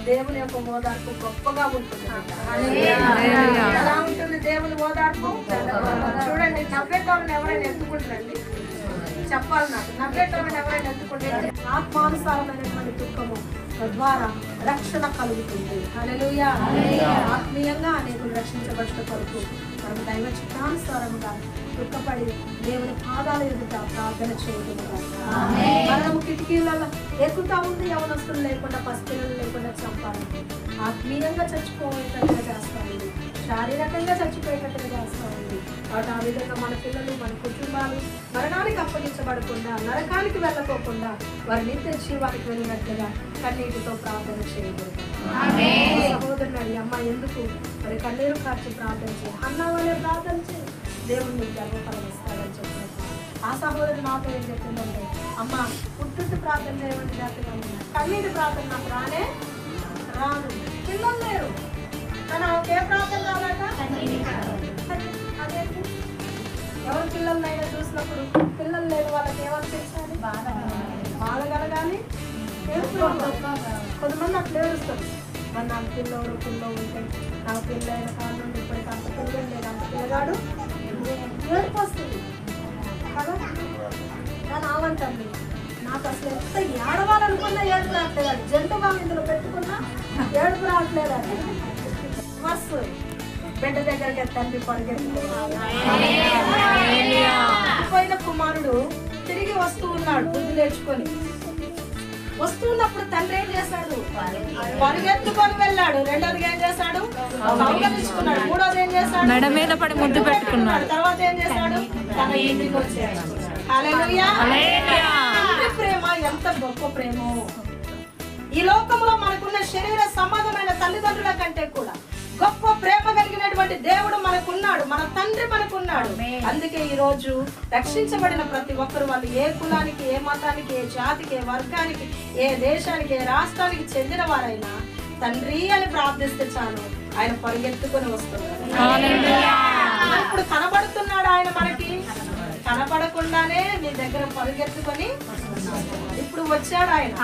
దేవుని యొక్క ఓదార్పు గొప్పగా ఉంటుంది. ఎలా ఉంటుంది దేవుని ఓదార్పు? చూడండి, నవ్వేటోళ్ళని ఎవరైనా ఎత్తుకుంటారండి? చెప్పాలి నాకు, నవ్వేటోళ్ళని ఎవరైనా ఎత్తుకుంటారు? ఆత్మానుసారమైనటువంటి దుఃఖము ద్వారా రక్షణ కలుగుతుంది. హల్లెలూయా. ఆత్మీయంగా అనేకులు రక్షించబడ్డ కొరకు మనం దైవ చిత్తానుసారముగా దుఃఖపడి దేవుని పాదాల ఎదుట ప్రార్థన చేయగలుగుతాం. మనము కిటికీలలో ఎక్కుతా ఉంది, యవనస్తులు లేకుండా పసిపిల్లలు లేకుండా చంపాలి. ఆత్మీయంగా చచ్చిపోయేటట్టుగా చేస్తా ఉంది, శారీరకంగా చచ్చిపోయేటట్టుగా చేస్తా ఉంది. కాబట్టి ఆ విధంగా మన పిల్లలు, మన కుటుంబాలు మరణానికి అప్పగించబడకుండా, నరకానికి వెళ్ళకోకుండా వారి నిత్య జీవానికి వెళ్ళినట్లుగా కన్నీటితో ప్రార్థన చేయకూడదు. సహోదరుని అమ్మ ఎందుకు మరి కన్నీరు కార్చి ప్రార్థన చేయి, అన్న వాళ్ళే ప్రార్థన చేయి, దేవుడు నీకు గర్వఫలం ఇస్తాడని చెప్పారు. ఆ సహోదరుడు మాతో ఏం చెప్తుందంటే, అమ్మ పుట్టుట్టు ప్రార్థన చేయమని జాతీయ కన్నీటి ప్రార్థన నాకు రానే రాదు. పిల్లలు లేరు కానీ ఆమెకే ప్రార్థన రాలేక అదేంటి? ఎవరు పిల్లలనైనా చూసినప్పుడు పిల్లలు లేని వాళ్ళకి ఏమనిపించాలి? బాధ కలగాలి. కొంతమంది అట్లా ఏడుస్తారు, మరి నాకు పిల్లోడు ఉంటే నాకు పిల్లైన కాళ్ళ నుండి ఇప్పటికి అంత పిల్లలు లేదు, అంత పిల్లగాడు ఏడుపు వస్తుంది కదా. కానీ ఆవంటండి, నాకు అసలు ఎంత ఏడవాలనుకున్నా ఏడుపు రావట్లేదు, జంతువుగా ఇందులో పెట్టుకున్నా ఏడుపు రావట్లేదు. అని మస్తు బిడ్డ దగ్గరికి తండ్రి పరిగెత్తిపోయిన కుమారుడు తిరిగి వస్తూ ఉన్నాడు, బుద్ధి నేర్చుకొని. వస్తున్నప్పుడు తండ్రి ఏం చేశాడు? పరిగెత్తుకొని వెళ్ళాడు. రెండోది ఏం చేశాడు? కౌగిలించుకున్నాడు. మూడోది ఏం చేశాడు? మెడ మీద పడి ముద్దు పెట్టుకున్నాడు. తర్వాత ఏం చేశాడు? తన ఇంటికి వచ్చాడు. హల్లెలూయా. తండ్రి ప్రేమ ఎంత గొప్ప ప్రేమో! ఈ లోకంలో మనకున్న శరీర సంబంధమైన తల్లిదండ్రుల కంటే కూడా గొప్ప ప్రేమ కలిగినటువంటి దేవుడు మనకున్నాడు, మన తండ్రి మనకున్నాడు. అందుకే ఈ రోజు రక్షించబడిన ప్రతి ఒక్కరు, వాళ్ళు ఏ కులానికి, ఏ మతానికి, ఏ జాతికి, ఏ వర్గానికి, ఏ దేశానికి, ఏ రాష్ట్రానికి చెందిన వారైనా తండ్రి అని ప్రార్థిస్తే చాలు, ఆయన పరిగెత్తుకొని వస్తున్నాడు. ఇప్పుడు కనబడుతున్నాడు ఆయన మనకి, కనపడకుండానే నీ దగ్గర పరిగెత్తుకొని ఇప్పుడు వచ్చాడు ఆయన.